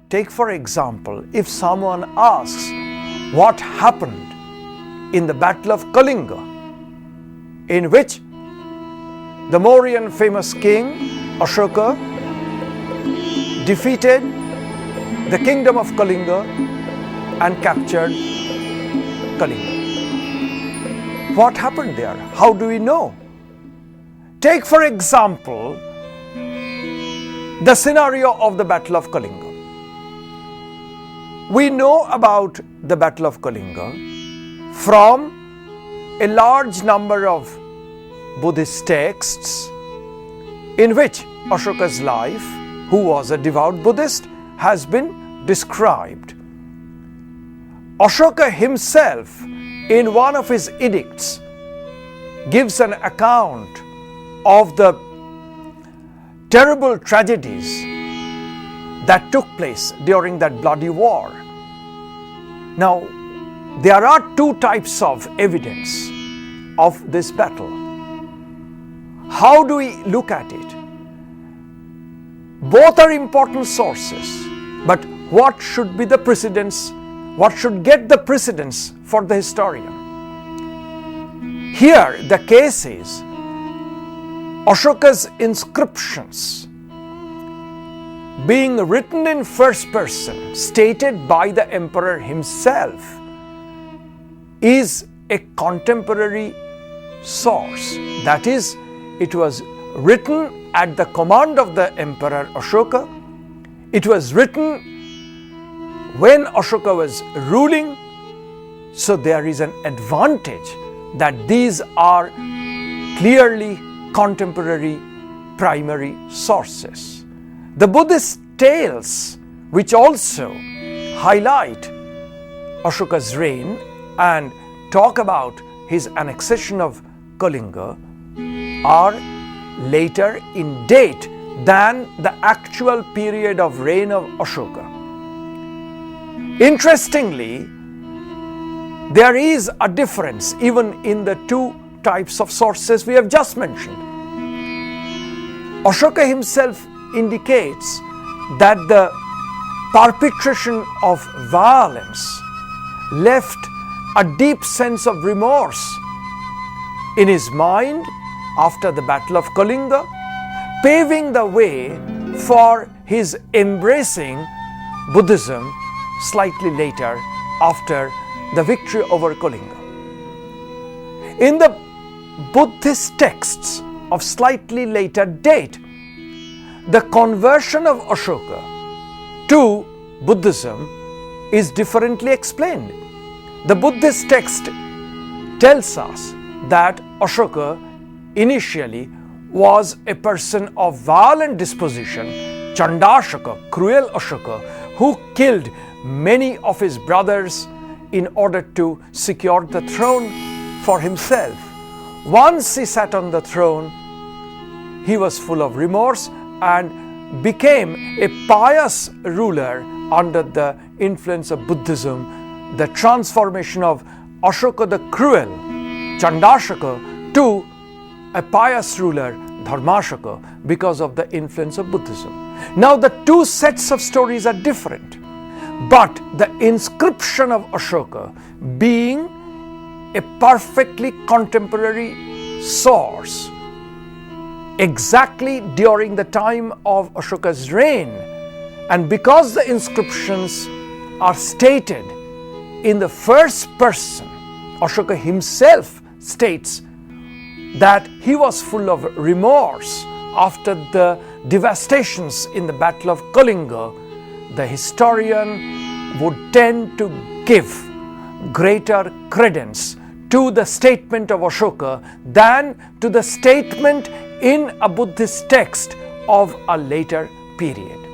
Take for example, if someone asks what happened in the Battle of Kalinga, in which the Mauryan famous king Ashoka defeated the kingdom of Kalinga and captured Kalinga. What happened there? How do we know? Take for example the scenario of the Battle of Kalinga. We know about the Battle of Kalinga from a large number of Buddhist texts in which Ashoka's life, who was a devout Buddhist, has been described. Ashoka himself, in one of his edicts, gives an account of the terrible tragedies that took place during that bloody war. Now, there are two types of evidence of this battle. How do we look at it? Both are important sources, but what should be the precedence? What should get the precedence for the historian? Here, the case is Ashoka's inscriptions being written in first person, stated by the emperor himself, is a contemporary source. That is, it was written at the command of the emperor Ashoka. It was written when Ashoka was ruling. So there is an advantage that these are clearly contemporary primary sources. The Buddhist tales, which also highlight Ashoka's reign and talk about his annexation of Kalinga, are later in date than the actual period of reign of Ashoka. Interestingly, there is a difference even in the two types of sources we have just mentioned. Ashoka himself indicates that the perpetration of violence left a deep sense of remorse in his mind after the Battle of Kalinga, paving the way for his embracing Buddhism slightly later after the victory over Kalinga. In the Buddhist texts of slightly later date, the conversion of Ashoka to Buddhism is differently explained. The Buddhist text tells us that Ashoka initially was a person of violent disposition, Chandashoka, cruel Ashoka, who killed many of his brothers in order to secure the throne for himself. Once he sat on the throne, he was full of remorse and became a pious ruler under the influence of Buddhism. The transformation of Ashoka the cruel, Chandashoka, to a pious ruler, Dharmashoka, because of the influence of Buddhism. Now the two sets of stories are different, but the inscription of Ashoka, being a perfectly contemporary source, exactly during the time of Ashoka's reign, and because the inscriptions are stated in the first person, Ashoka himself states that he was full of remorse after the devastations in the Battle of Kalinga. The historian would tend to give greater credence to the statement of Ashoka than to the statement in a Buddhist text of a later period.